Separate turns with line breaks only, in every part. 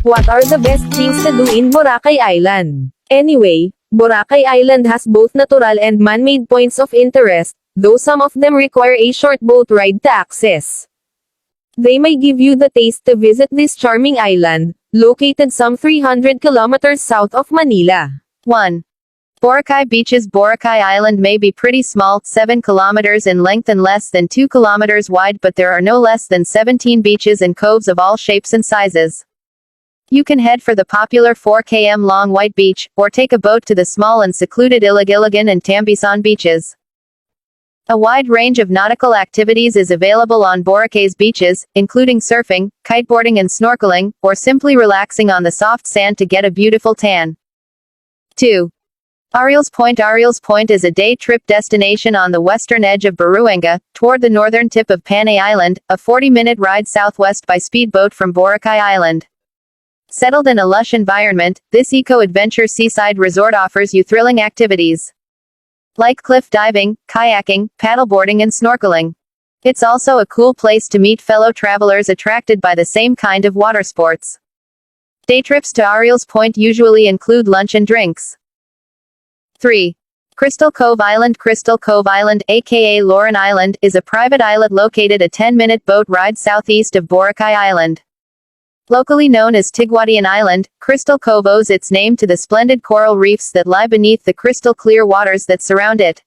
What are the best things to do in Boracay Island? Anyway, Boracay Island has both natural and man-made points of interest, though some of them require a short boat ride to access. They may give you the taste to visit this charming island, located some 300 kilometers south of Manila.
1. Boracay Beaches. Boracay Island may be pretty small, 7 kilometers in length and less than 2 kilometers wide, but there are no less than 17 beaches and coves of all shapes and sizes. You can head for the popular 4 km long White Beach, or take a boat to the small and secluded Iligan and Tambisan beaches. A wide range of nautical activities is available on Boracay's beaches, including surfing, kiteboarding and snorkeling, or simply relaxing on the soft sand to get a beautiful tan. 2. Ariel's Point. Ariel's Point is a day trip destination on the western edge of Buruanga, toward the northern tip of Panay Island, a 40-minute ride southwest by speedboat from Boracay Island. Settled in a lush environment, this eco-adventure seaside resort offers you thrilling activities like cliff diving, kayaking, paddleboarding and snorkeling. It's also a cool place to meet fellow travelers attracted by the same kind of water sports. Day trips to Ariel's Point usually include lunch and drinks. 3. Crystal Cove Island. Crystal Cove Island, aka Lauren Island, is a private islet located a 10-minute boat ride southeast of Boracay Island. Locally known as Tigwadian Island, Crystal Cove owes its name to the splendid coral reefs that lie beneath the crystal clear waters that surround it.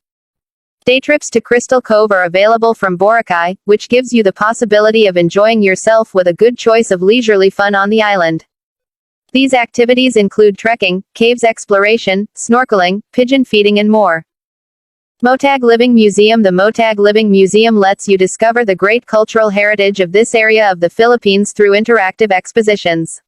Day trips to Crystal Cove are available from Boracay, which gives you the possibility of enjoying yourself with a good choice of leisurely fun on the island. These activities include trekking, caves exploration, snorkeling, pigeon feeding and more. Motag Living Museum. The Motag Living Museum lets you discover the great cultural heritage of this area of the Philippines through interactive expositions.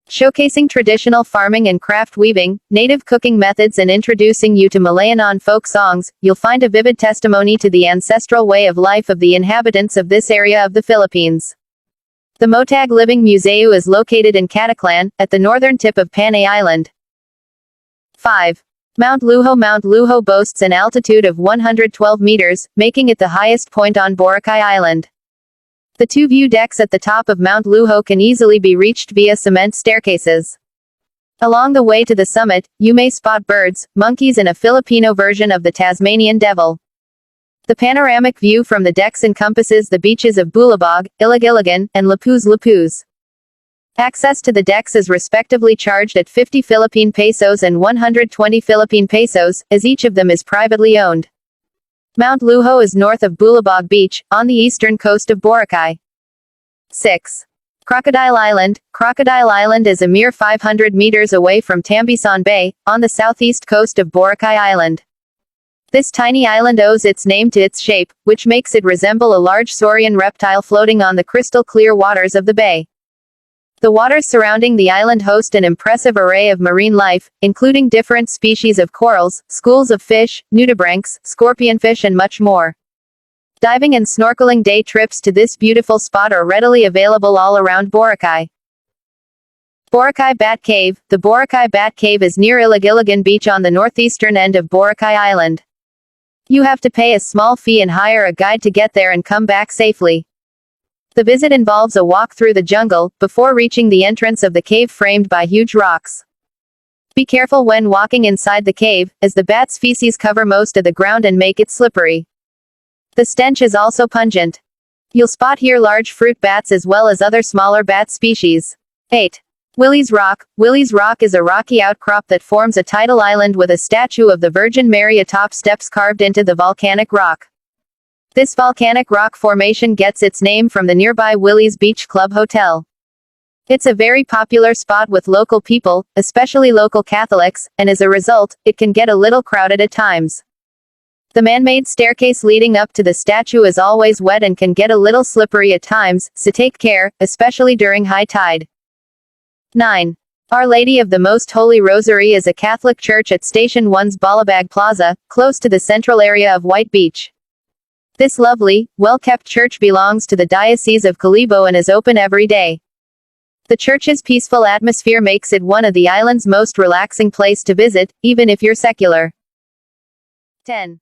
Showcasing traditional farming and craft weaving, native cooking methods and introducing you to Malayanon folk songs, you'll find a vivid testimony to the ancestral way of life of the inhabitants of this area of the Philippines. The Motag Living Museum is located in Cataclan, at the northern tip of Panay Island. 5. Mount Luho. Mount Luho boasts an altitude of 112 meters, making it the highest point on Boracay Island. The 2 view decks at the top of Mount Luho can easily be reached via cement staircases. Along the way to the summit, you may spot birds, monkeys and a Filipino version of the Tasmanian devil. The panoramic view from the decks encompasses the beaches of Bulabog, Iligan, and Lapuz. Access to the decks is respectively charged at 50 Philippine pesos and 120 Philippine pesos, as each of them is privately owned. Mount Luho is north of Bulabog Beach, on the eastern coast of Boracay. 6. Crocodile Island. Crocodile Island is a mere 500 meters away from Tambisan Bay, on the southeast coast of Boracay Island. This tiny island owes its name to its shape, which makes it resemble a large saurian reptile floating on the crystal clear waters of the bay. The waters surrounding the island host an impressive array of marine life, including different species of corals, schools of fish, nudibranchs, scorpionfish and much more. Diving and snorkeling day trips to this beautiful spot are readily available all around Boracay. Boracay Bat Cave. The Boracay Bat Cave is near Iligan Beach on the northeastern end of Boracay Island. You have to pay a small fee and hire a guide to get there and come back safely. The visit involves a walk through the jungle, before reaching the entrance of the cave framed by huge rocks. Be careful when walking inside the cave, as the bat's feces cover most of the ground and make it slippery. The stench is also pungent. You'll spot here large fruit bats as well as other smaller bat species. 8. Willie's Rock. Willie's Rock is a rocky outcrop that forms a tidal island with a statue of the Virgin Mary atop steps carved into the volcanic rock. This volcanic rock formation gets its name from the nearby Willie's Beach Club Hotel. It's a very popular spot with local people, especially local Catholics, and as a result, it can get a little crowded at times. The man-made staircase leading up to the statue is always wet and can get a little slippery at times, so take care, especially during high tide. 9. Our Lady of the Most Holy Rosary is a Catholic church at Station 1's Balabag Plaza, close to the central area of White Beach. This lovely, well-kept church belongs to the Diocese of Kalibo and is open every day. The church's peaceful atmosphere makes it one of the island's most relaxing place to visit, even if you're secular. 10.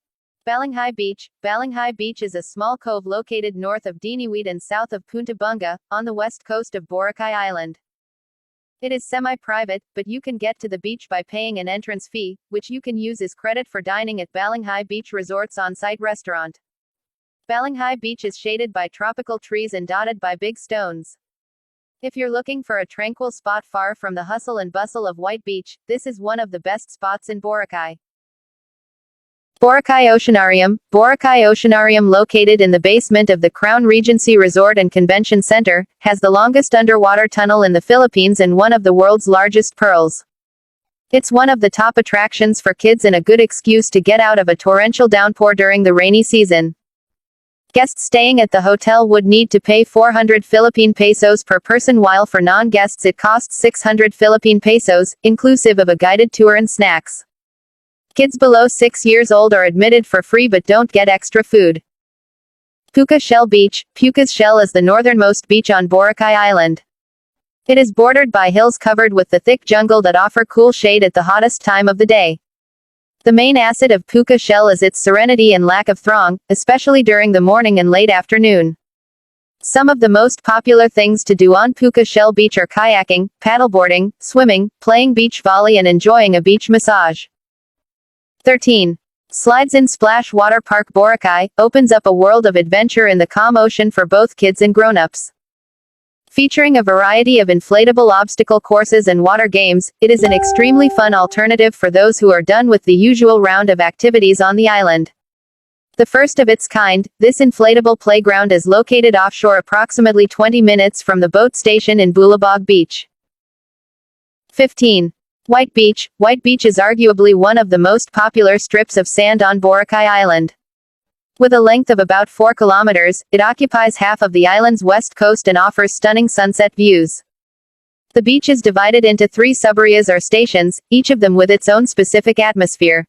Balanghay Beach. Balanghay Beach is a small cove located north of Diniwid and south of Punta Bunga, on the west coast of Boracay Island. It is semi-private, but you can get to the beach by paying an entrance fee, which you can use as credit for dining at Balanghay Beach Resort's on-site restaurant. Balanghay Beach is shaded by tropical trees and dotted by big stones. If you're looking for a tranquil spot far from the hustle and bustle of White Beach, this is one of the best spots in Boracay. Boracay Oceanarium. Boracay Oceanarium, located in the basement of the Crown Regency Resort and Convention Center, has the longest underwater tunnel in the Philippines and one of the world's largest pearls. It's one of the top attractions for kids and a good excuse to get out of a torrential downpour during the rainy season. Guests staying at the hotel would need to pay 400 Philippine pesos per person, while for non-guests it costs 600 Philippine pesos, inclusive of a guided tour and snacks. Kids below 6 years old are admitted for free but don't get extra food. Puka Shell Beach. Puka's Shell is the northernmost beach on Boracay Island. It is bordered by hills covered with the thick jungle that offer cool shade at the hottest time of the day. The main asset of Puka Shell is its serenity and lack of throng, especially during the morning and late afternoon. Some of the most popular things to do on Puka Shell Beach are kayaking, paddleboarding, swimming, playing beach volley and enjoying a beach massage. 13. Slides in Splash Water Park. Boracay opens up a world of adventure in the calm ocean for both kids and grown-ups. Featuring a variety of inflatable obstacle courses and water games, it is an extremely fun alternative for those who are done with the usual round of activities on the island. The first of its kind, this inflatable playground is located offshore approximately 20 minutes from the boat station in Bulabog Beach. 15. White Beach. White Beach is arguably one of the most popular strips of sand on Boracay Island. With a length of about 4 kilometers, it occupies half of the island's west coast and offers stunning sunset views. The beach is divided into 3 subareas or stations, each of them with its own specific atmosphere.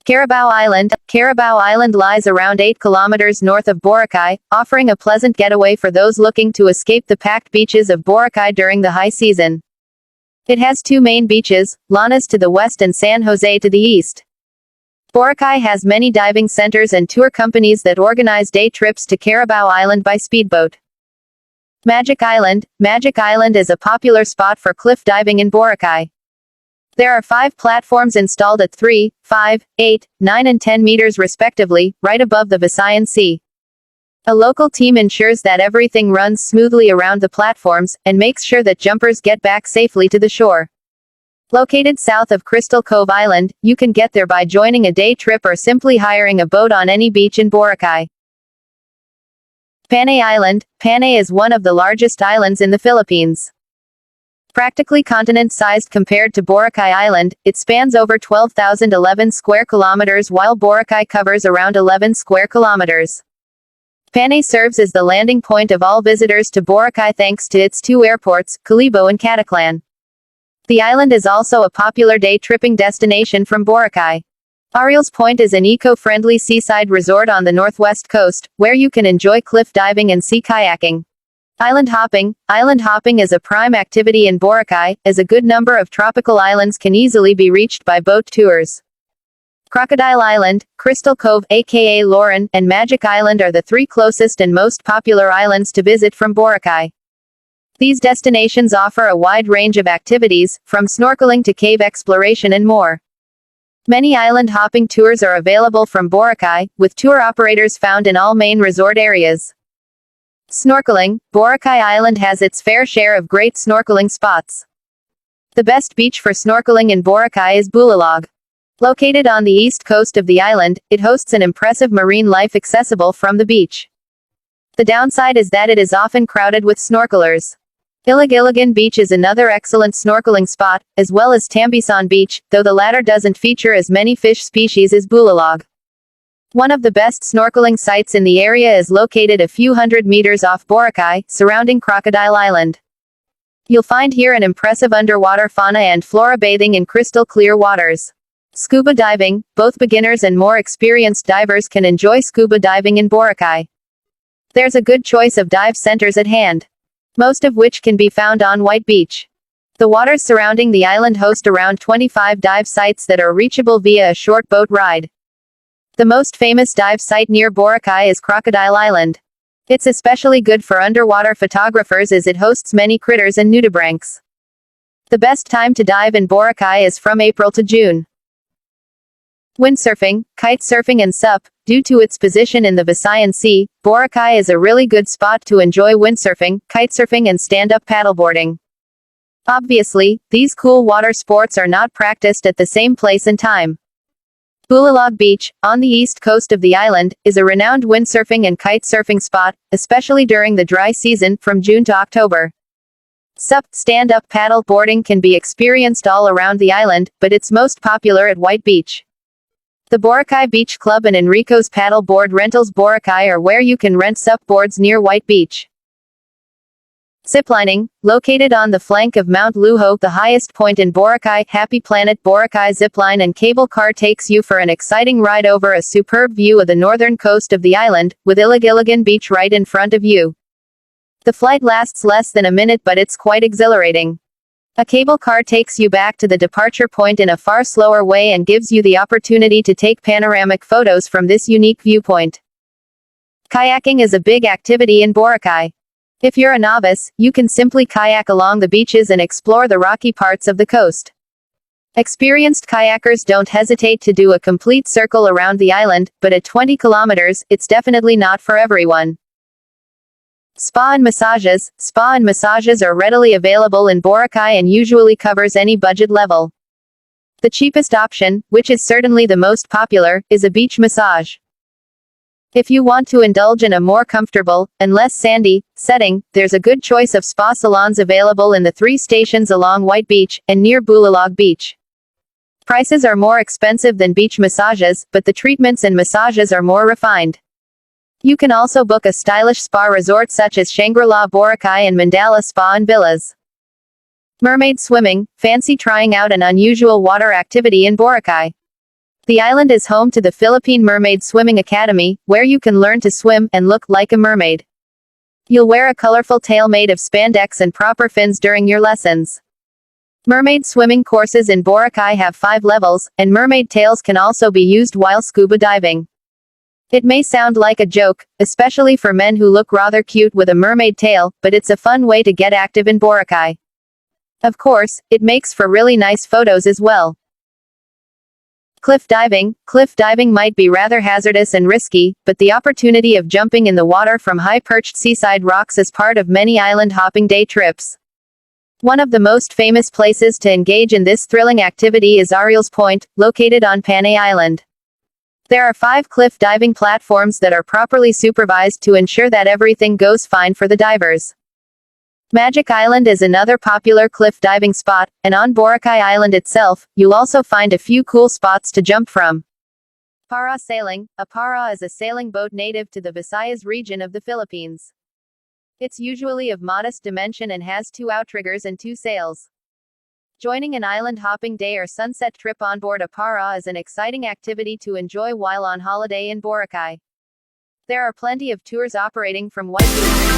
Carabao Island. Carabao Island lies around 8 kilometers north of Boracay, offering a pleasant getaway for those looking to escape the packed beaches of Boracay during the high season. It has 2 main beaches, Lanas to the west and San Jose to the east. Boracay has many diving centers and tour companies that organize day trips to Carabao Island by speedboat. Magic Island. Magic Island is a popular spot for cliff diving in Boracay. There are 5 platforms installed at 3, 5, 8, 9 and 10 meters respectively, right above the Visayan Sea. A local team ensures that everything runs smoothly around the platforms, and makes sure that jumpers get back safely to the shore. Located south of Crystal Cove Island, you can get there by joining a day trip or simply hiring a boat on any beach in Boracay. Panay Island. Panay is one of the largest islands in the Philippines. Practically continent-sized compared to Boracay Island, it spans over 12,011 square kilometers while Boracay covers around 11 square kilometers. Panay serves as the landing point of all visitors to Boracay thanks to its 2 airports, Kalibo and Cataclan. The island is also a popular day tripping destination from Boracay. Ariel's Point is an eco-friendly seaside resort on the northwest coast, where you can enjoy cliff diving and sea kayaking. Island hopping. Island hopping is a prime activity in Boracay, as a good number of tropical islands can easily be reached by boat tours. Crocodile Island, Crystal Cove aka Lauren, and Magic Island are the 3 closest and most popular islands to visit from Boracay. These destinations offer a wide range of activities, from snorkeling to cave exploration and more. Many island hopping tours are available from Boracay, with tour operators found in all main resort areas. Snorkeling. Boracay Island has its fair share of great snorkeling spots. The best beach for snorkeling in Boracay is Bulalog. Located on the east coast of the island, it hosts an impressive marine life accessible from the beach. The downside is that it is often crowded with snorkelers. Iligan Beach is another excellent snorkeling spot, as well as Tambisan Beach, though the latter doesn't feature as many fish species as Bulalog. One of the best snorkeling sites in the area is located a few hundred meters off Boracay, surrounding Crocodile Island. You'll find here an impressive underwater fauna and flora bathing in crystal clear waters. Scuba diving. Both beginners and more experienced divers can enjoy scuba diving in Boracay. There's a good choice of dive centers at hand, most of which can be found on White Beach. The waters surrounding the island host around 25 dive sites that are reachable via a short boat ride. The most famous dive site near Boracay is Crocodile Island. It's especially good for underwater photographers as it hosts many critters and nudibranchs. The best time to dive in Boracay is from April to June. Windsurfing, kitesurfing and SUP. Due to its position in the Visayan Sea, Boracay is a really good spot to enjoy windsurfing, kitesurfing and stand-up paddleboarding. Obviously, these cool water sports are not practiced at the same place and time. Bulalog Beach, on the east coast of the island, is a renowned windsurfing and kitesurfing spot, especially during the dry season, from June to October. SUP, stand-up paddle boarding can be experienced all around the island, but it's most popular at White Beach. The Boracay Beach Club and Enrico's Paddle Board Rentals Boracay are where you can rent SUP boards near White Beach. Ziplining, located on the flank of Mount Luho, the highest point in Boracay, Happy Planet Boracay zipline and cable car takes you for an exciting ride over a superb view of the northern coast of the island, with Iligan Beach right in front of you. The flight lasts less than a minute, but it's quite exhilarating. A cable car takes you back to the departure point in a far slower way and gives you the opportunity to take panoramic photos from this unique viewpoint. Kayaking is a big activity in Boracay. If you're a novice, you can simply kayak along the beaches and explore the rocky parts of the coast. Experienced kayakers don't hesitate to do a complete circle around the island, but at 20 kilometers, it's definitely not for everyone. Spa and massages. Spa and massages are readily available in Boracay and usually covers any budget level. The cheapest option, which is certainly the most popular, is a beach massage. If you want to indulge in a more comfortable, and less sandy, setting, there's a good choice of spa salons available in the 3 stations along White Beach, and near Bulalog Beach. Prices are more expensive than beach massages, but the treatments and massages are more refined. You can also book a stylish spa resort such as Shangri-La Boracay and Mandala Spa and Villas. Mermaid swimming, fancy trying out an unusual water activity in Boracay. The island is home to the Philippine Mermaid Swimming Academy, where you can learn to swim and look like a mermaid. You'll wear a colorful tail made of spandex and proper fins during your lessons. Mermaid swimming courses in Boracay have 5 levels, and mermaid tails can also be used while scuba diving. It may sound like a joke, especially for men who look rather cute with a mermaid tail, but it's a fun way to get active in Boracay. Of course, it makes for really nice photos as well. Cliff diving. Cliff diving might be rather hazardous and risky, but the opportunity of jumping in the water from high-perched seaside rocks is part of many island hopping day trips. One of the most famous places to engage in this thrilling activity is Ariel's Point, located on Panay Island. There are 5 cliff diving platforms that are properly supervised to ensure that everything goes fine for the divers. Magic Island is another popular cliff diving spot, and on Boracay Island itself, you'll also find a few cool spots to jump from. Para sailing. A para is a sailing boat native to the Visayas region of the Philippines. It's usually of modest dimension and has 2 outriggers and 2 sails. Joining an island hopping day or sunset trip on board a para is an exciting activity to enjoy while on holiday in Boracay. There are plenty of tours operating from White Beach.